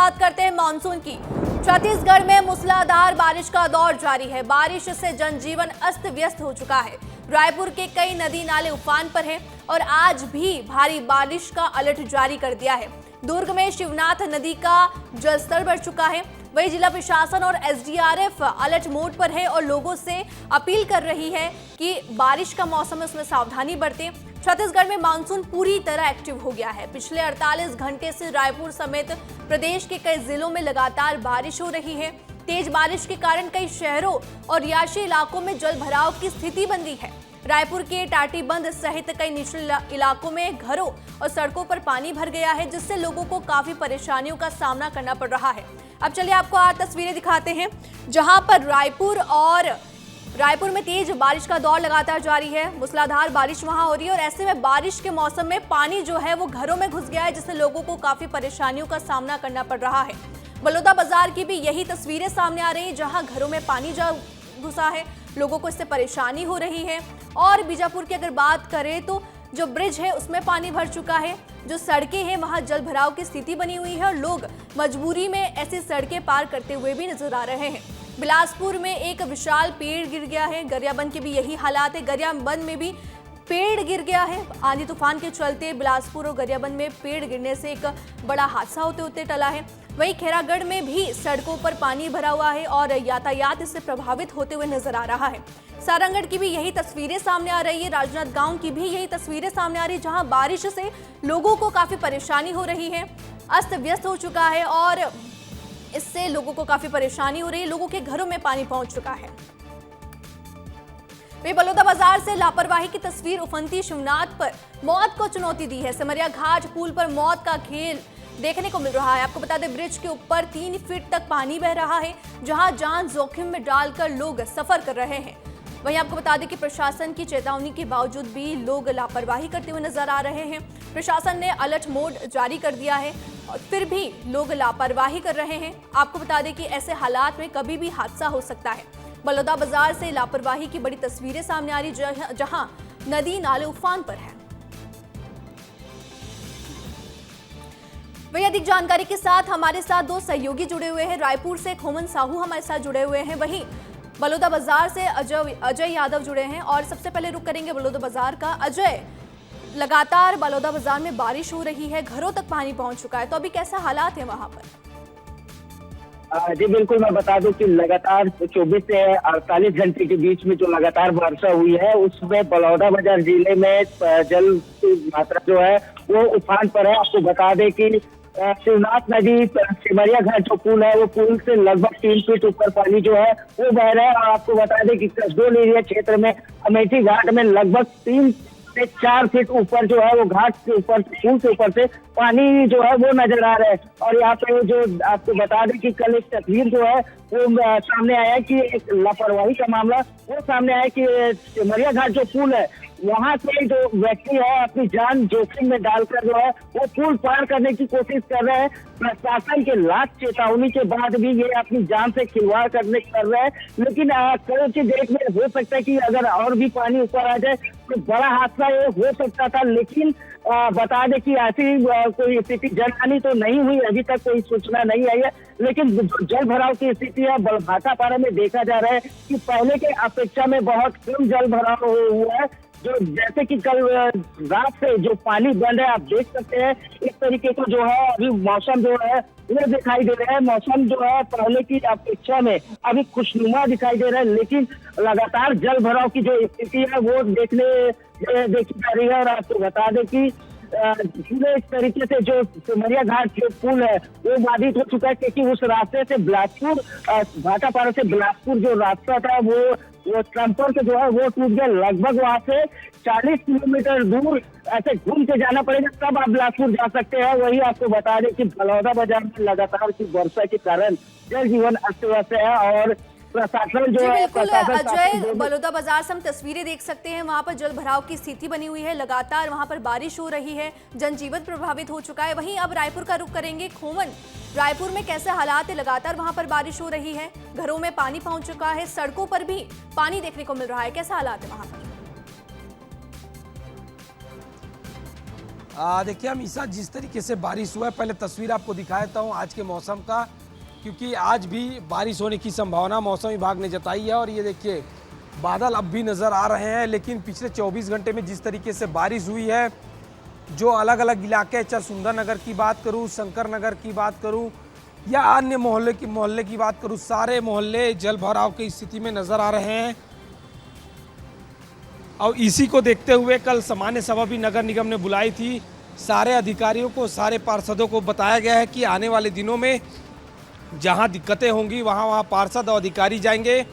बात करते हैं मानसून की। छत्तीसगढ़ में मूसलाधार बारिश का दौर जारी है। बारिश से जनजीवन अस्त व्यस्त हो चुका है। रायपुर के कई नदी नाले उफान पर हैं और आज भी भारी बारिश का अलर्ट जारी कर दिया है। दुर्ग में शिवनाथ नदी का जलस्तर बढ़ चुका है। वहीं जिला प्रशासन और एसडीआरएफ अलर्ट मोड पर है और लोगों से अपील कर रही है कि बारिश का मौसम है उसमें सावधानी बरतें। छत्तीसगढ़ में मानसून पूरी तरह एक्टिव हो गया है। पिछले 48 घंटे से रायपुर समेत प्रदेश के कई जिलों में लगातार बारिश हो रही है। तेज बारिश के कारण कई शहरों और रिहायशी इलाकों में जल भराव की स्थिति बन गई है। रायपुर के टाटीबंध सहित कई निचले इलाकों में घरों और सड़कों पर पानी भर गया है, जिससे लोगों को काफी परेशानियों का सामना करना पड़ रहा है। अब चलिए आपको आज तस्वीरें दिखाते हैं जहां पर रायपुर में तेज बारिश का दौर लगातार जारी है। मूसलाधार बारिश वहां हो रही है और ऐसे में बारिश के मौसम में पानी जो है वो घरों में घुस गया है, जिससे लोगों को काफी परेशानियों का सामना करना पड़ रहा है। बलौदा बाजार की भी यही तस्वीरें सामने आ रही है, जहां घरों में पानी घुसा है, लोगों को इससे परेशानी हो रही है। और बीजापुर की अगर बात करें तो जो ब्रिज है उसमें पानी भर चुका है, जो सड़कें हैं वहां जल भराव की स्थिति बनी हुई है और लोग मजबूरी में ऐसी सड़कें पार करते हुए भी नजर आ रहे हैं। बिलासपुर में एक विशाल पेड़ गिर गया है। गरियाबंद के भी यही हालात है। गरियाबंद में भी पेड़ गिर गया है। आंधी तूफान के चलते बिलासपुर और गरियाबंद में पेड़ गिरने से एक बड़ा हादसा होते होते टला है। वहीं खैरागढ़ में भी सड़कों पर पानी भरा हुआ है और यातायात इससे प्रभावित होते हुए नजर आ रहा है। सारंगढ़ की भी यही तस्वीरें सामने आ रही है। राजनांदगांव की भी यही तस्वीरें सामने आ रही है, जहां बारिश से लोगों को काफी परेशानी हो रही है। अस्त व्यस्त हो चुका है और इससे लोगों को काफी परेशानी हो रही है। लोगों के घरों में पानी पहुंच चुका है। वे बलौदा बाजार से लापरवाही की तस्वीर। उफनती शिवनाथ पर मौत को चुनौती दी है। सिमरिया घाट पुल पर मौत का खेल देखने को मिल रहा है। आपको बता दें ब्रिज के ऊपर 3 फीट तक पानी बह रहा है, जहां जान जोखिम में डालकर लोग सफर कर रहे हैं। वहीं आपको बता दें कि प्रशासन की चेतावनी के बावजूद भी लोग लापरवाही करते हुए नजर आ रहे हैं। प्रशासन ने अलर्ट मोड जारी कर दिया है और फिर भी लोग लापरवाही कर रहे हैं। आपको बता दें कि ऐसे हालात में कभी भी हादसा हो सकता है। बलौदा बाजार से लापरवाही की बड़ी तस्वीरें सामने आ रही, जहां नदी नाले उफान पर है। वही अधिक जानकारी के साथ हमारे साथ 2 सहयोगी जुड़े हुए हैं। रायपुर से खोमन साहू हमारे साथ जुड़े हुए हैं। वहीं बलौदा बाजार से अजय यादव जुड़े हैं और सबसे पहले रुक करेंगे बलौदा बाजार का। अजय, लगातार बलौदा बाजार में बारिश हो रही है, घरों तक पानी पहुंच चुका है, तो अभी कैसा हालात है वहां पर? जी बिल्कुल, मैं बता दूं कि लगातार 24 से 48 घंटे के बीच में जो लगातार वर्षा हुई है उसमें बलौदा बाजार जिले में जल की मात्रा जो है वो उफान पर है। आपको बता दें कि शिवनाथ नदी सिमरिया घाट जो पुल है वो पुल से लगभग 3 फीट ऊपर पानी जो है वो बह रहा है। और आपको बता दें कि कसडोल एरिया क्षेत्र में अमेठी घाट में लगभग 3 से 4 फीट ऊपर जो है वो घाट के ऊपर पुल के ऊपर से पानी जो है वो नजर आ रहा है। और यहाँ पे जो आपको बता दें कि कल एक तस्वीर जो है वो सामने आया कि एक लापरवाही का मामला वो सामने आया कि सिमरिया घाट जो पुल है वहां से जो व्यक्ति है अपनी जान जोखिम में डालकर जो है वो पुल पार करने की कोशिश कर रहे हैं। प्रशासन के लाख चेतावनी के बाद भी ये अपनी जान से खिलवाड़ कर रहे हैं। लेकिन कल की डेट में हो सकता है कि अगर और भी पानी ऊपर आ जाए तो बड़ा हादसा ये हो सकता था। लेकिन बता दें कि ऐसी कोई स्थिति जनहानि तो नहीं हुई, अभी तक कोई सूचना नहीं आई है। लेकिन जल भराव की स्थिति है भाटापारा में देखा जा रहा है कि पहले के अपेक्षा में बहुत कम जल भराव हुआ है। जो जैसे कि कल रात से जो पानी बंद है आप देख सकते हैं, इस तरीके का जो है अभी मौसम जो है वो दिखाई दे रहा है। मौसम जो है पहले की अपेक्षा में अभी खुशनुमा दिखाई दे रहा है, लेकिन लगातार जल भराव की जो स्थिति है वो देखी जा रही है। और आपको बता दें कि इस तरीके से जो सिमरिया घाट जो पुल है वो बाधित हो चुका है, क्योंकि उस रास्ते से बिलासपुर भाटापारा से बिलासपुर जो रास्ता था वो संपर्क जो है वो टूट गया। लगभग वहां से 40 किलोमीटर दूर ऐसे घूम के जाना पड़ेगा तब आप बिलासपुर जा सकते हैं। वही आपको बता दें कि बलौदा बाजार में लगातार की वर्षा के कारण जन जीवन अस्त व्यस्त है और प्रशासन जो है अजय, बलौदा बाजार से हम तस्वीरें देख सकते हैं, वहां पर जल भराव की स्थिति बनी हुई है, लगातार वहां पर बारिश हो रही है, जनजीवन प्रभावित हो चुका है। वहीं अब रायपुर का रुख करेंगे। खोमन, रायपुर में कैसे हालात है? लगातार वहां पर बारिश हो रही है, घरों में पानी पहुंच चुका है, सड़कों पर भी पानी देखने को मिल रहा है, कैसा हालात है वहां पर? देखिए अमीषा, जिस तरीके से बारिश हुआ है, पहले तस्वीर आपको दिखा देता हूँ आज के मौसम का, क्योंकि आज भी बारिश होने की संभावना मौसम विभाग ने जताई है। और ये देखिए बादल अब भी नज़र आ रहे हैं, लेकिन पिछले 24 घंटे में जिस तरीके से बारिश हुई है, जो अलग अलग इलाके, चाहे सुंदर नगर की बात करूँ, शंकर नगर की बात करूँ या अन्य मोहल्ले की बात करूँ, सारे मोहल्ले जल भराव की स्थिति में नज़र आ रहे हैं। और इसी को देखते हुए कल सामान्य सभा भी नगर निगम ने बुलाई थी। सारे अधिकारियों को, सारे पार्षदों को बताया गया है कि आने वाले दिनों में जहां दिक्कतें होंगी वहां पार्षद और अधिकारी जाएंगे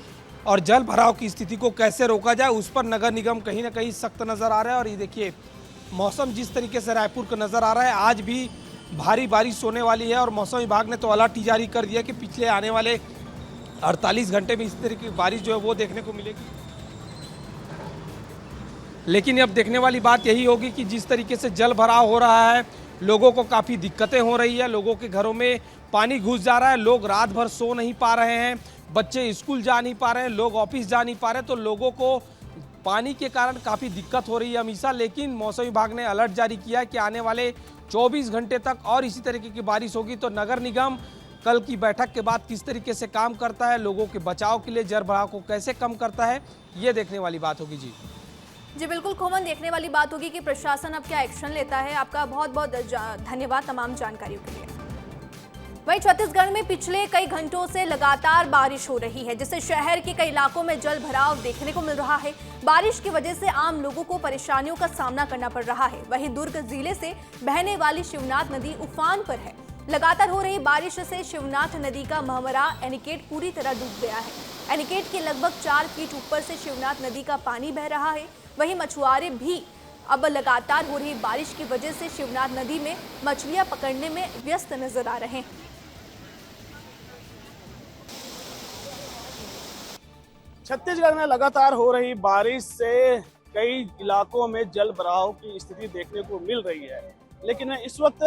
और जल भराव की स्थिति को कैसे रोका जाए उस पर नगर निगम कहीं ना कहीं सख्त नज़र आ रहा है। और ये देखिए मौसम जिस तरीके से रायपुर का नज़र आ रहा है, आज भी भारी बारिश होने वाली है। और मौसम विभाग ने तो अलर्ट ही जारी कर दिया कि पिछले आने वाले 48 घंटे में इस तरीके की बारिश जो है वो देखने को मिलेगी। लेकिन अब देखने वाली बात यही होगी कि जिस तरीके से जल भराव हो रहा है, लोगों को काफ़ी दिक्कतें हो रही है, लोगों के घरों में पानी घुस जा रहा है, लोग रात भर सो नहीं पा रहे हैं, बच्चे स्कूल जा नहीं पा रहे हैं, लोग ऑफिस जा नहीं पा रहे हैं, तो लोगों को पानी के कारण काफ़ी दिक्कत हो रही है हमेशा। लेकिन मौसम विभाग ने अलर्ट जारी किया है कि आने वाले 24 घंटे तक और इसी तरीके की बारिश होगी। तो नगर निगम कल की बैठक के बाद किस तरीके से काम करता है, लोगों के बचाव के लिए जल भराव को कैसे कम करता है, ये देखने वाली बात होगी। जी बिल्कुल खोमन, देखने वाली बात होगी कि प्रशासन अब क्या एक्शन लेता है। आपका बहुत बहुत धन्यवाद तमाम जानकारियों के लिए। वहीं छत्तीसगढ़ में पिछले कई घंटों से लगातार बारिश हो रही है, जिससे शहर के कई इलाकों में जल भराव देखने को मिल रहा है। बारिश की वजह से आम लोगों को परेशानियों का सामना करना पड़ रहा है। वहीं दुर्ग जिले से बहने वाली शिवनाथ नदी उफान पर है। लगातार हो रही बारिश से शिवनाथ नदी का महमरा एनीकेट पूरी तरह डूब गया है। एनीकेट के लगभग 4 फीट ऊपर से शिवनाथ नदी का पानी बह रहा है। वहीं मछुआरे भी अब लगातार हो रही बारिश की वजह से शिवनाथ नदी में मछलियां पकड़ने में व्यस्त नजर आ रहे हैं। छत्तीसगढ़ में लगातार हो रही बारिश से कई इलाकों में जल भराव की स्थिति देखने को मिल रही है। लेकिन मैं इस वक्त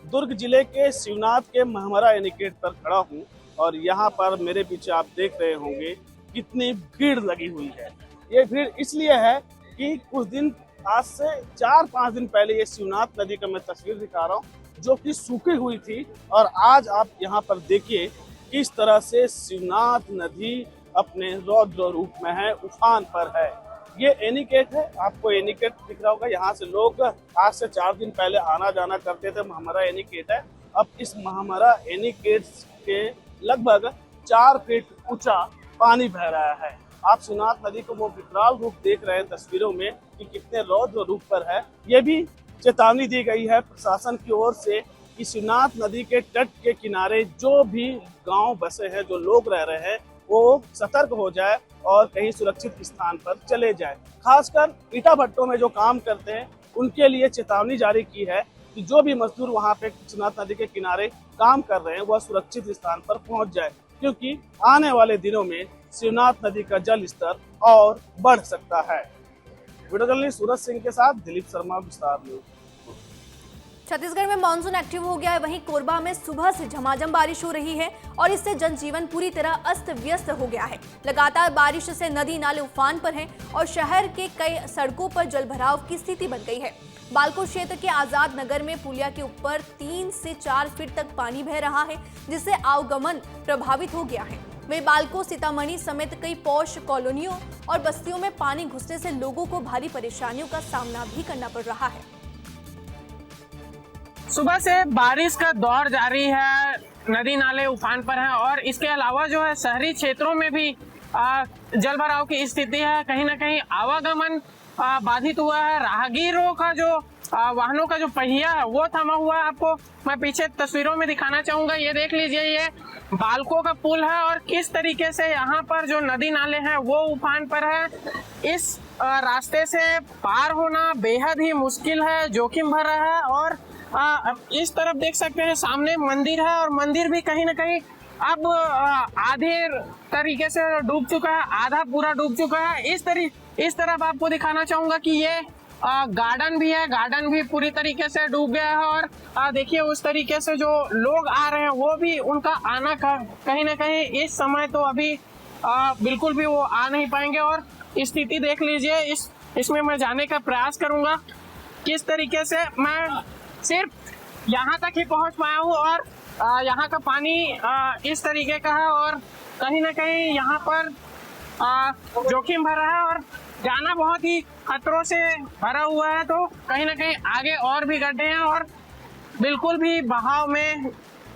दुर्ग जिले के शिवनाथ के महमरा एनीकेट पर खड़ा हूं और यहाँ पर मेरे पीछे आप देख रहे होंगे कितनी भीड़ लगी हुई है। ये भीड़ इसलिए है कि कुछ दिन, आज से 4-5 दिन पहले ये शिवनाथ नदी का मैं तस्वीर दिखा रहा हूँ जो कि सूखी हुई थी, और आज आप यहाँ पर देखिए किस तरह से शिवनाथ नदी अपने रौद्र रूप में है, उफान पर है। ये एनीकेट है, आपको एनीकेट दिख रहा होगा। यहाँ से लोग आज से 4 दिन पहले आना जाना करते थे। महमरा एनीकेट है। अब इस महमरा एनीकेट के लगभग 4 फीट ऊंचा पानी बह रहा है। आप शिवनाथ नदी को वो विकराल रूप देख रहे हैं तस्वीरों में कि कितने रौद्र रूप पर है। ये भी चेतावनी दी गई है प्रशासन की ओर से कि शिवनाथ नदी के तट के किनारे जो भी गांव बसे हैं, जो लोग रह रहे हैं, वो सतर्क हो जाए और कहीं सुरक्षित स्थान पर चले जाए। खासकर ईटा भट्टों में जो काम करते हैं उनके लिए चेतावनी जारी की है कि जो भी मजदूर वहां पे शिवनाथ नदी के किनारे काम कर रहे हैं वह सुरक्षित स्थान पर पहुंच जाए, क्योंकि आने वाले दिनों में शिवनाथ नदी का जल स्तर और बढ़ सकता है। वीडियो जर्नलिस्ट सूरज सिंह के साथ दिलीप शर्मा, विस्तार न्यूज। छत्तीसगढ़ में मानसून एक्टिव हो गया है। वहीं कोरबा में सुबह से झमाझम बारिश हो रही है और इससे जनजीवन पूरी तरह अस्त व्यस्त हो गया है। लगातार बारिश से नदी नाले उफान पर हैं और शहर के कई सड़कों पर जलभराव की स्थिति बन गई है। बालको क्षेत्र के आजाद नगर में पुलिया के ऊपर 3 से 4 फीट तक पानी बह रहा है, जिससे आवागमन प्रभावित हो गया है। वहीं बालको, सीतामढ़ी समेत कई पौष कॉलोनियों और बस्तियों में पानी घुसने से लोगों को भारी परेशानियों का सामना भी करना पड़ रहा है। सुबह से बारिश का दौर जारी है, नदी नाले उफान पर हैं और इसके अलावा जो है शहरी क्षेत्रों में भी जल भराव की स्थिति है। कहीं ना कहीं आवागमन बाधित हुआ है। राहगीरों का जो वाहनों का जो पहिया है वो थमा हुआ है। आपको मैं पीछे तस्वीरों में दिखाना चाहूंगा। ये देख लीजिए, ये बालको का पुल है और किस तरीके से यहाँ पर जो नदी नाले हैं वो उफान पर है। इस रास्ते से पार होना बेहद ही मुश्किल है, जोखिम भरा है। और इस तरफ देख सकते हैं सामने मंदिर है और मंदिर भी कहीं ना कहीं अब आधे तरीके से डूब चुका है, आधा पूरा डूब चुका है। इस तरफ आपको दिखाना चाहूंगा कि ये गार्डन भी है, गार्डन भी पूरी तरीके से डूब गया है। और देखिए उस तरीके से जो लोग आ रहे हैं वो भी, उनका आना कहीं ना कहीं इस समय तो अभी बिल्कुल भी वो आ नहीं पाएंगे। और स्थिति देख लीजिए, इसमें मैं जाने का प्रयास करूंगा। किस तरीके से मैं सिर्फ यहाँ तक ही पहुँच पाया हूँ और यहाँ का पानी इस तरीके का है और कहीं ना कहीं यहाँ पर जोखिम भरा है और जाना बहुत ही खतरों से भरा हुआ है। तो कहीं ना कहीं आगे और भी गड्ढे हैं और बिल्कुल भी बहाव में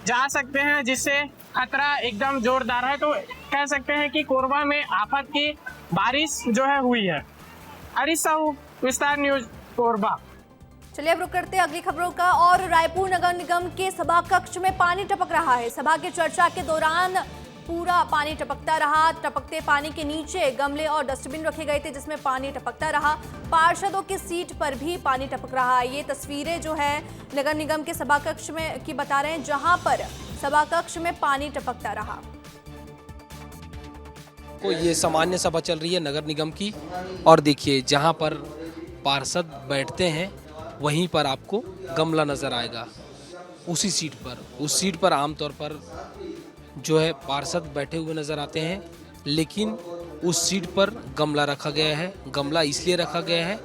जा सकते हैं, जिससे खतरा एकदम जोरदार है। तो कह सकते हैं कि कोरबा में आफत की बारिश जो है हुई है। हरीश साहू, विस्तार न्यूज, कोरबा। चलिए अब रुक करते हैं अगली खबरों का। और रायपुर नगर निगम के सभा कक्ष में पानी टपक रहा है। सभा की चर्चा के दौरान पूरा पानी टपकता रहा। टपकते पानी के नीचे गमले और डस्टबिन रखे गए थे जिसमें पानी टपकता रहा। पार्षदों की सीट पर भी पानी टपक रहा है। ये तस्वीरें जो है नगर निगम के सभा कक्ष में की बता रहे हैं, जहां पर सभा कक्ष में पानी टपकता रहा। तो ये सामान्य सभा चल रही है नगर निगम की, और देखिए जहां पर पार्षद बैठते हैं वहीं पर आपको गमला नजर आएगा। उसी सीट पर, उस सीट पर आमतौर पर जो है पार्षद बैठे हुए नजर आते हैं, लेकिन उस सीट पर गमला रखा गया है। गमला इसलिए रखा गया है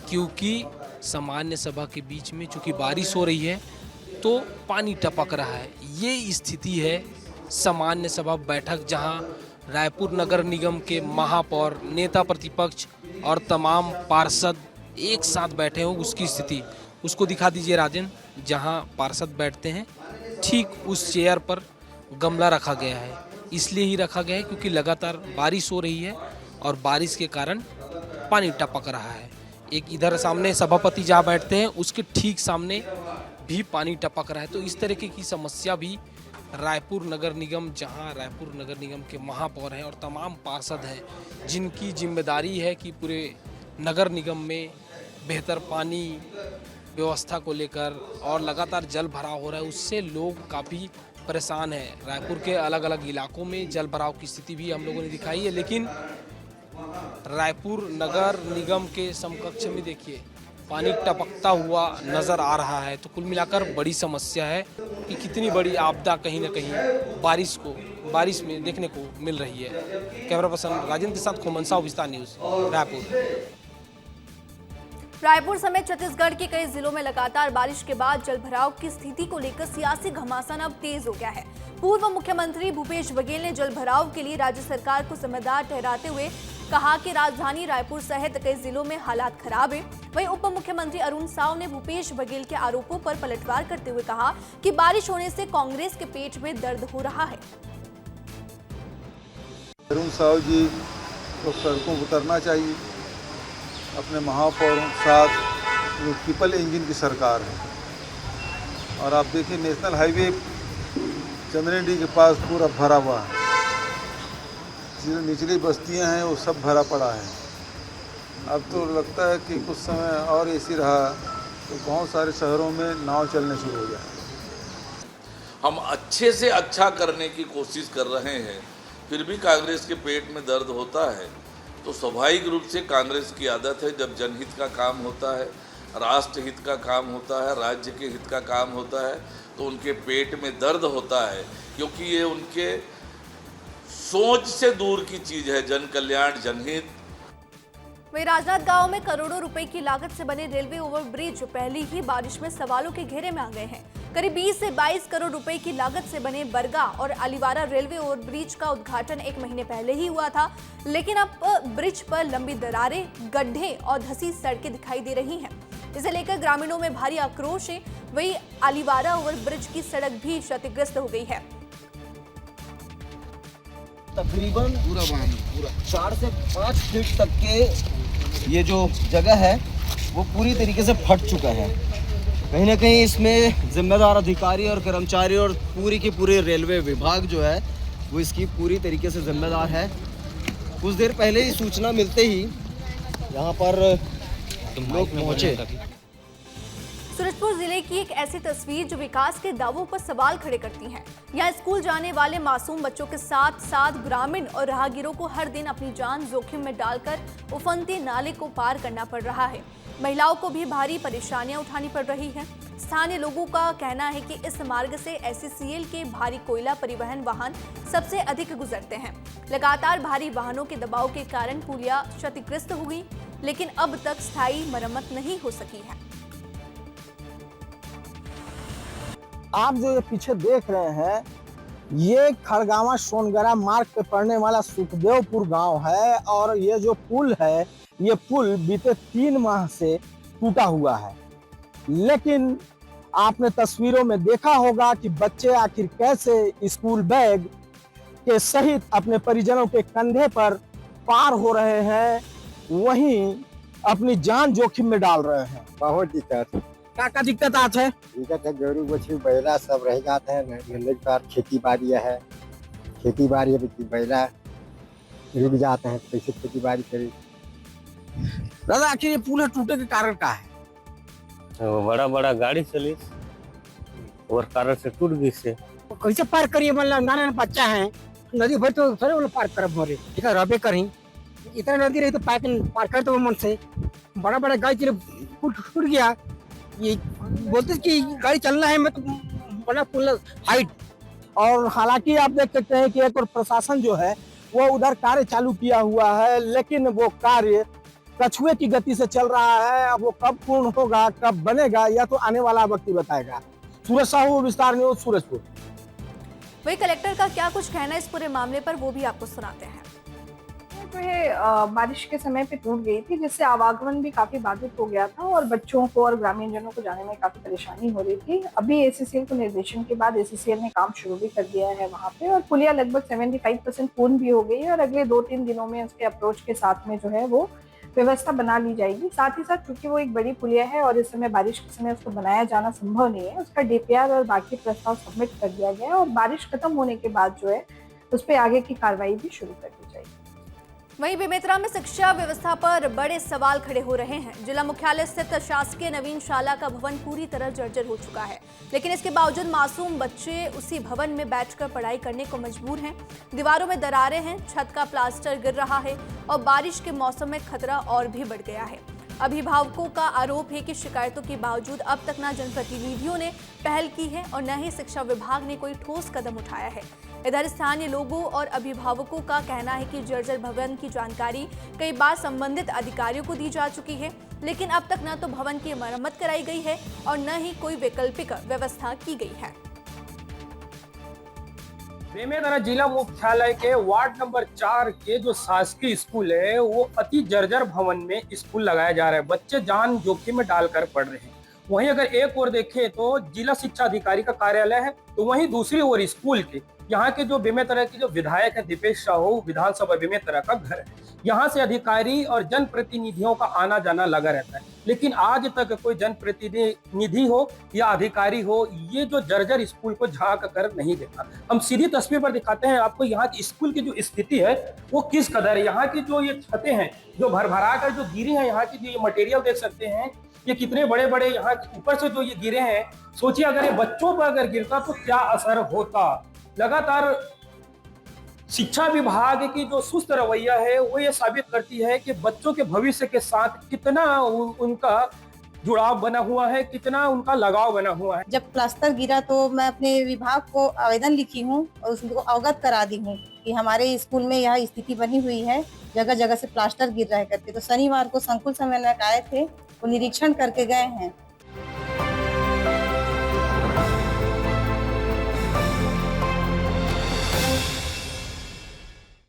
क्योंकि सामान्य सभा के बीच में चूंकि बारिश हो रही है तो पानी टपक रहा है। ये स्थिति है सामान्य सभा बैठक, जहां रायपुर नगर निगम के महापौर, नेता प्रतिपक्ष और तमाम पार्षद एक साथ बैठे हों, उसकी स्थिति उसको दिखा दीजिए राजन। जहां पार्षद बैठते हैं ठीक उस चेयर पर गमला रखा गया है। इसलिए ही रखा गया है क्योंकि लगातार बारिश हो रही है और बारिश के कारण पानी टपक रहा है। एक इधर सामने सभापति जहाँ बैठते हैं उसके ठीक सामने भी पानी टपक रहा है। तो इस तरीके की समस्या भी रायपुर नगर निगम, जहां रायपुर नगर निगम के महापौर हैं और तमाम पार्षद हैं, जिनकी जिम्मेदारी है कि पूरे नगर निगम में बेहतर पानी व्यवस्था को लेकर, और लगातार जल भराव हो रहा है उससे लोग काफ़ी परेशान है। रायपुर के अलग अलग इलाकों में जल भराव की स्थिति भी हम लोगों ने दिखाई है, लेकिन रायपुर नगर निगम के समकक्ष में देखिए पानी टपकता हुआ नज़र आ रहा है। तो कुल मिलाकर बड़ी समस्या है कि कितनी बड़ी आपदा कहीं ना कहीं बारिश में देखने को मिल रही है। कैमरा पर्सन राजेंद्र के साथ खोमन साहू, विस्तार न्यूज़, रायपुर। रायपुर समेत छत्तीसगढ़ के कई जिलों में लगातार बारिश के बाद जलभराव की स्थिति को लेकर सियासी घमासान अब तेज हो गया है। पूर्व मुख्यमंत्री भूपेश बघेल ने जलभराव के लिए राज्य सरकार को जिम्मेदार ठहराते हुए कहा कि राजधानी रायपुर सहित कई जिलों में हालात खराब है। वहीं उप मुख्यमंत्री अरुण साव ने भूपेश बघेल के आरोपों पर पलटवार करते हुए कहा कि बारिश होने से कांग्रेस के पेट में दर्द हो रहा है। अरुण साव जी को सड़कों पर उतरना चाहिए। अपने महापौरों के साथ वो ट्रिपल इंजन की सरकार है। और आप देखिए नेशनल हाईवे चंद्रेडी के पास पूरा भरा हुआ है। जो निचली बस्तियां हैं वो सब भरा पड़ा है। अब तो लगता है कि कुछ समय और ऐसी रहा तो बहुत सारे शहरों में नाव चलने शुरू हो जाए। हम अच्छे से अच्छा करने की कोशिश कर रहे हैं, फिर भी कांग्रेस के पेट में दर्द होता है। तो स्वाभाविक रूप से कांग्रेस की आदत है, जब जनहित का काम होता है, राष्ट्र हित का काम होता है, राज्य के हित का काम होता है, तो उनके पेट में दर्द होता है, क्योंकि ये उनके सोच से दूर की चीज़ है। जन कल्याण, जनहित। वहीं राजनांदगांव में करोड़ों रुपए की लागत से बने रेलवे ओवरब्रिज पहली ही बारिश में सवालों के घेरे में आ गए हैं। करीब 20 से 22 करोड़ रुपए की लागत से बने बरगा और अलीवारा रेलवे ओवरब्रिज का उद्घाटन एक महीने पहले ही हुआ था, लेकिन अब ब्रिज पर लंबी दरारें, गड्ढे और धंसी सड़कें दिखाई दे रही हैं। इसे लेकर ग्रामीणों में भारी आक्रोश है। वहीं अलीवारा ओवरब्रिज की सड़क भी क्षतिग्रस्त हो गई है। तकरीबन पूरा 4 से 5 फीट तक के ये जो जगह है वो पूरी तरीके से फट चुका है। कहीं ना कहीं इसमें जिम्मेदार अधिकारी और कर्मचारी और पूरी की पूरी रेलवे विभाग जो है वो इसकी पूरी तरीके से जिम्मेदार है। कुछ देर पहले ही सूचना मिलते ही यहाँ पर लोग पहुँचे। सूरजपुर जिले की एक ऐसी तस्वीर जो विकास के दावों पर सवाल खड़े करती है। यहाँ स्कूल जाने वाले मासूम बच्चों के साथ साथ ग्रामीण और राहगीरों को हर दिन अपनी जान जोखिम में डालकर उफनते नाले को पार करना पड़ रहा है। महिलाओं को भी भारी परेशानियां उठानी पड़ रही हैं। स्थानीय लोगों का कहना है कि इस मार्ग से SCCL के भारी कोयला परिवहन वाहन सबसे अधिक गुजरते हैं। लगातार भारी वाहनों के दबाव के कारण पुलिया क्षतिग्रस्त हो गई, लेकिन अब तक स्थायी मरम्मत नहीं हो सकी है। आप जो ये पीछे देख रहे हैं, ये खड़गावा सोनगरा मार्ग पे पड़ने वाला सुखदेवपुर गांव है और ये जो पुल है, ये पुल बीते 3 माह से टूटा हुआ है। लेकिन आपने तस्वीरों में देखा होगा कि बच्चे आखिर कैसे स्कूल बैग के सहित अपने परिजनों के कंधे पर पार हो रहे हैं, वहीं अपनी जान जोखिम में डाल रहे हैं। बहुत दिक्कत, क्या दिक्कत आते है? दिक्कत है, गरु बछू बैला सब रह जाते हैं। नदी पार खेती बाड़ी है, खेती बाड़ी बैला रुक जाते हैं, कैसे खेती बाड़ी करें। दादा आखिर ये पुल टूटे के कारण क्या है? बड़ा बड़ा गाड़ी चली और कारण से टूट गई से। कैसे पार करिए? मतलब नाना बच्चा है, नदी भर तो सर वाला पार कर मोरे ठीक है, रबे करी इतना नदी रही तो पार कर दो मन से। बड़ा बड़ा गाड़ी चले पुल टूट गया, ये बोलते कि गाड़ी चलना है, मैं तो बड़ा पुल हाइट। और हालांकि आप देख सकते हैं कि एक और प्रशासन जो है वो उधर कार्य चालू किया हुआ है, लेकिन वो कार्य कछुए की गति से चल रहा है। अब वो कब पूर्ण होगा, कब बनेगा, या तो आने वाला वक्त ही बताएगा। सूरज साहू, विस्तार न्यूज, सूरजपुर। वही कलेक्टर का क्या कुछ कहना है इस पूरे मामले पर, वो भी आपको सुनाते हैं। तो ये बारिश के समय पे टूट गई थी, जिससे आवागमन भी काफी बाधित हो गया था और बच्चों को और ग्रामीण जनों को जाने में काफी परेशानी हो रही थी। अभी एसीसीएल को निर्देशन के बाद एसीसीएल ने काम शुरू भी कर दिया है वहाँ पे, और पुलिया लगभग 75% पूर्ण भी हो गई है और अगले 2-3 दिनों में उसके अप्रोच के साथ में जो है वो व्यवस्था बना ली जाएगी। साथ ही साथ चूंकि वो एक बड़ी पुलिया है और इस समय बारिश के समय उसको बनाया जाना संभव नहीं है, उसका डीपीआर और बाकी प्रस्ताव सबमिट कर दिया गया है और बारिश खत्म होने के बाद जो है उस पर आगे की कार्रवाई भी शुरू कर दी जाएगी। वहीं बेमेतरा में शिक्षा व्यवस्था पर बड़े सवाल खड़े हो रहे हैं। जिला मुख्यालय स्थित शासकीय नवीन शाला का भवन पूरी तरह जर्जर हो चुका है, लेकिन इसके बावजूद मासूम बच्चे उसी भवन में बैठकर पढ़ाई करने को मजबूर हैं। दीवारों में दरारें हैं, छत का प्लास्टर गिर रहा है और बारिश के मौसम में खतरा और भी बढ़ गया है। अभिभावकों का आरोप है कि शिकायतों के बावजूद अब तक न जनप्रतिनिधियों ने पहल की है और न ही शिक्षा विभाग ने कोई ठोस कदम उठाया है। इधर स्थानीय लोगों और अभिभावकों का कहना है कि जर्जर भवन की जानकारी कई बार संबंधित अधिकारियों को दी जा चुकी है, लेकिन अब तक न तो भवन की मरम्मत कराई गई है और न ही कोई वैकल्पिक व्यवस्था की गई है। बेमेतरा जिला मुख्यालय के वार्ड नंबर 4 के जो शासकीय स्कूल है, वो अति जर्जर भवन में स्कूल लगाया जा रहा है। बच्चे जान जोखिम में डालकर पढ़ रहे हैं। वहीं अगर एक ओर देखें तो जिला शिक्षा अधिकारी का कार्यालय है, तो वहीं दूसरी ओर स्कूल के यहाँ के जो बेमेतरा के जो विधायक है दीपेश साहू, विधानसभा बेमेतरा का घर है। यहाँ से अधिकारी और जनप्रतिनिधियों का आना जाना लगा रहता है, लेकिन आज तक कोई जनप्रतिनिधि हो या अधिकारी हो ये जो जर्जर स्कूल को झांक कर नहीं देखा। हम सीधी तस्वीर पर दिखाते हैं आपको यहाँ की स्कूल की जो स्थिति है वो किस कदर है। यहाँ की जो ये छतें हैं जो भरभरा कर जो गिरी हैं, यहाँ की जो ये मटेरियल देख सकते हैं ये कितने बड़े बड़े यहाँ ऊपर से जो ये गिरे हैं। सोचिए अगर ये बच्चों पर अगर गिरता तो क्या असर होता। लगातार शिक्षा विभाग की जो सुस्त रवैया है वो ये साबित करती है कि बच्चों के भविष्य के साथ कितना उनका जुड़ाव बना हुआ है, कितना उनका लगाव बना हुआ है। जब प्लास्टर गिरा तो मैं अपने विभाग को आवेदन लिखी हूँ और उसको अवगत करा दी हूँ कि हमारे स्कूल में यह स्थिति बनी हुई है, जगह जगह से प्लास्टर गिर रहा है करके। तो शनिवार को संकुल समन्वयक आए थे, वो निरीक्षण करके गए हैं